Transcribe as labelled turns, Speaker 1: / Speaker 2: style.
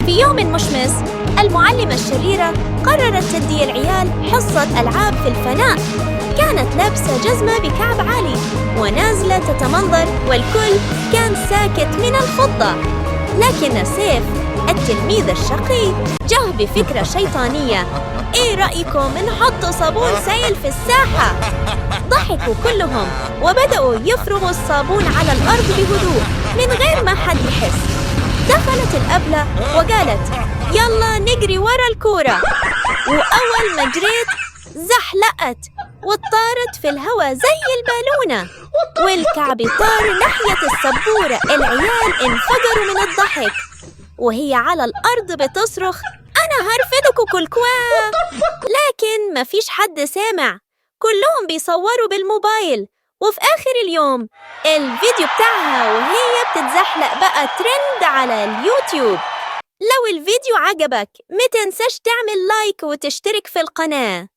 Speaker 1: في يوم مشمس، المعلمة الشريرة قررت تدي العيال حصة ألعاب في الفناء. كانت لابسة جزمة بكعب عالي ونازلة تتمنظر، والكل كان ساكت من الفضة. لكن سيف التلميذ الشقي جه بفكرة شيطانية: إيه رأيكم نحط صابون سائل في الساحة؟ ضحكوا كلهم وبدأوا يفرغوا الصابون على الأرض بهدوء من غير ما حد يحس. دخلت الأبلة وقالت: يلا نجري ورا الكورة. وأول ما جريت زحلقت وطارت في الهواء زي البالونة، والكعب طار ناحية السبورة. العيال انفجروا من الضحك وهي على الأرض بتصرخ: أنا هرفدكوا كلكوا. لكن ما فيش حد سامع، كلهم بيصوروا بالموبايل. وفي آخر اليوم الفيديو بتاعها وهي بتتزحلق بقى ترند على اليوتيوب. لو الفيديو عجبك ما تنساش تعمل لايك وتشترك في القناة.